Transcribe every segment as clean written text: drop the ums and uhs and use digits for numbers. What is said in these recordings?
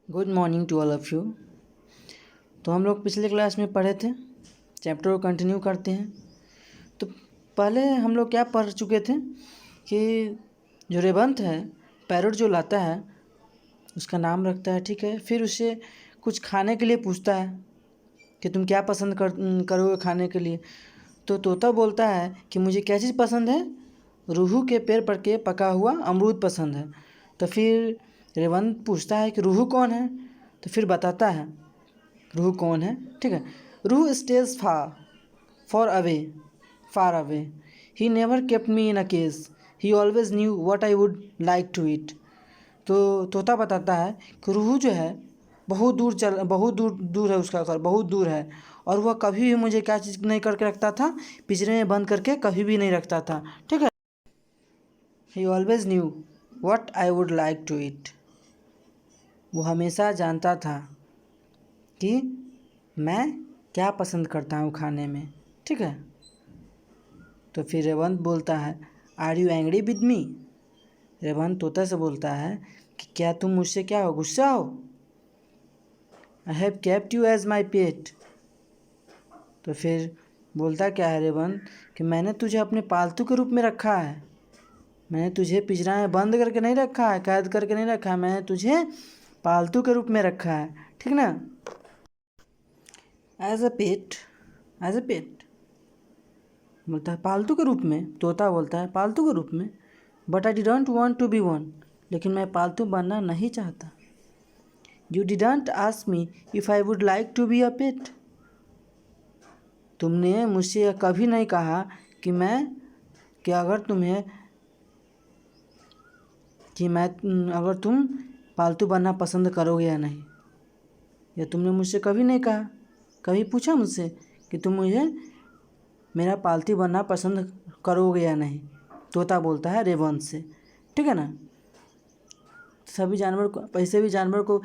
Good morning to all of you. तो हम लोग पिछले क्लास में पढ़े थे, चैप्टर को कंटिन्यू करते हैं। तो पहले हम लोग क्या पढ़ चुके थे कि जो रेवंत है, पैरट जो लाता है उसका नाम रखता है, ठीक है। फिर उससे कुछ खाने के लिए पूछता है कि तुम क्या पसंद करोगे खाने के लिए। तो तोता बोलता है कि मुझे क्या चीज़ पसंद है, रूहू के पेड़ पर के पका हुआ अमरूद पसंद है। तो फिर रेवंत पूछता है कि रूहू कौन है, तो फिर बताता है रूहू कौन है, ठीक है। रूहू stays far away, he never kept me in a cage, he always knew what I would like to eat. तो तोता बताता है कि रूहू जो है बहुत दूर है, उसका घर बहुत दूर है, और वह कभी भी मुझे क्या चीज़ नहीं करके रखता था, पिंजरे में बंद करके कभी भी नहीं रखता था, ठीक है। He always knew what I would like to eat, वो हमेशा जानता था कि मैं क्या पसंद करता हूँ खाने में, ठीक है। तो फिर रेवंत बोलता है are you angry with me. Revant तोता से बोलता है कि क्या तुम मुझसे क्या हो, गुस्सा हो। I have kept you as my pet. तो फिर बोलता क्या है रेवंत कि मैंने तुझे अपने पालतू के रूप में रखा है, मैंने तुझे पिंजरा में बंद करके नहीं रखा है, कैद करके नहीं रखा है, मैंने तुझे पालतू के रूप में रखा है, ठीक ना। एज अ पेट बोलता है पालतू के रूप में, तोता बोलता है पालतू के रूप में, but I didn't want to be one, लेकिन मैं पालतू बनना नहीं चाहता। You didn't ask me if I would like to be a pet, तुमने मुझसे यह कभी नहीं कहा कि अगर तुम पालतू बनना पसंद करोगे या नहीं। यह तुमने मुझसे कभी नहीं कहा, कभी पूछा मुझसे कि तुम मुझे मेरा पालतू बनना पसंद करोगे या नहीं। तोता बोलता है रेवंत से, ठीक है ना। सभी जानवर को, ऐसे भी जानवर को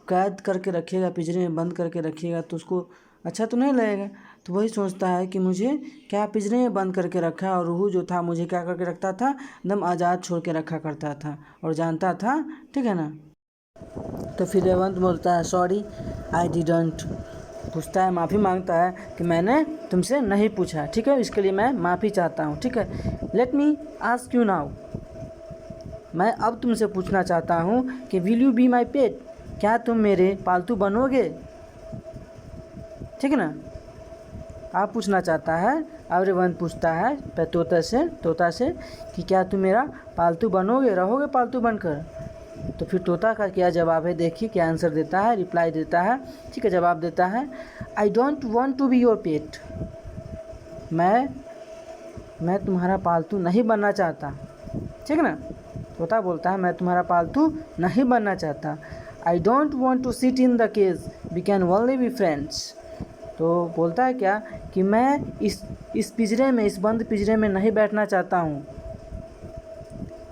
कैद करके रखिएगा, पिंजरे में बंद करके रखिएगा तो उसको अच्छा तो नहीं लगेगा। तो वही सोचता है कि मुझे क्या पिंजरे में बंद करके रखा है, और रूहू जो था मुझे क्या करके रखता था, एकदम आज़ाद छोड़ के रखा करता था और जानता था, ठीक है ना। तो फिर रेवंत बोलता है सॉरी आई डिडंट, पूछता है, माफ़ी मांगता है कि मैंने तुमसे नहीं पूछा, ठीक है, इसके लिए मैं माफ़ी चाहता हूँ, ठीक है। Let me ask you now, मैं अब तुमसे पूछना चाहता हूँ कि विल यू बी माई पेट, क्या तुम मेरे पालतू बनोगे, ठीक है ना। आप पूछना चाहता है, अब रेवंत पूछता है तोता से कि क्या तुम मेरा पालतू बनोगे, रहोगे पालतू बनकर। तो फिर तोता का क्या जवाब है, देखिए क्या आंसर देता है, रिप्लाई देता है, ठीक है, जवाब देता है I don't want to be your pet, मैं तुम्हारा पालतू नहीं बनना चाहता, ठीक है ना। तोता बोलता है मैं तुम्हारा पालतू नहीं बनना चाहता। I don't want to sit in the cage, we can only be friends. तो बोलता है क्या कि मैं इस पिंजरे में, इस बंद पिंजरे में नहीं बैठना चाहता हूँ।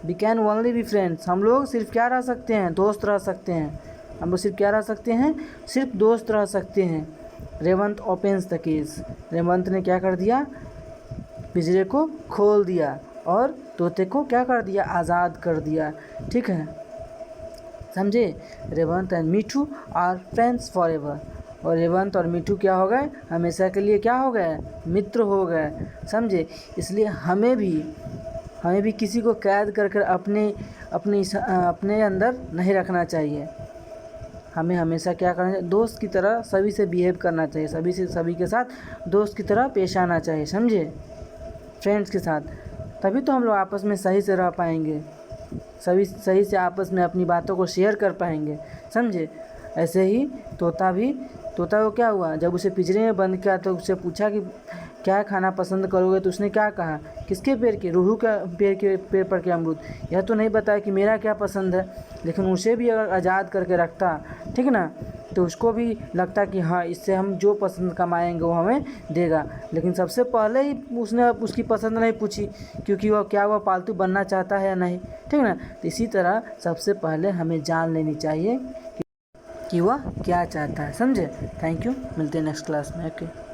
We can only be friends, हम लोग सिर्फ क्या रह सकते हैं, दोस्त रह सकते हैं। हम लोग सिर्फ क्या रह सकते हैं, सिर्फ दोस्त रह सकते हैं। Revant opens the cage, Revant ने क्या कर दिया, पिंजरे को खोल दिया और तोते को क्या कर दिया, आज़ाद कर दिया, ठीक है, समझे। Revant and Mithu are friends forever, और रेवंत और मिठू क्या हो गए, हमेशा के लिए क्या हो गए, मित्र हो गए, समझे। इसलिए हमें भी किसी को कैद कर कर अपने अंदर नहीं रखना चाहिए। हमें हमेशा क्या करना चाहिए, दोस्त की तरह सभी से बिहेव करना चाहिए, सभी के साथ दोस्त की तरह पेश आना चाहिए, समझे, फ्रेंड्स के साथ। तभी तो हम लोग आपस में सही से रह पाएंगे, सभी सही से आपस में अपनी बातों को शेयर कर पाएंगे, समझे। ऐसे ही तोता को क्या हुआ, जब उसे पिंजरे में बंद किया तो उससे पूछा कि क्या खाना पसंद करोगे, तो उसने क्या कहा, किसके पेड़ के, रूहू का पेड़ पर के अमरूद। यह तो नहीं बताया कि मेरा क्या पसंद है, लेकिन उसे भी अगर आज़ाद करके रखता, ठीक है ना, तो उसको भी लगता कि हाँ इससे हम जो पसंद कमाएंगे वो हमें देगा। लेकिन सबसे पहले ही उसने उसकी पसंद नहीं पूछी, क्योंकि वह पालतू बनना चाहता है या नहीं, ठीक है ना। तो इसी तरह सबसे पहले हमें जान लेनी चाहिए कि वह क्या चाहता है, समझे। थैंक यू, मिलते हैं नेक्स्ट क्लास में, ओके।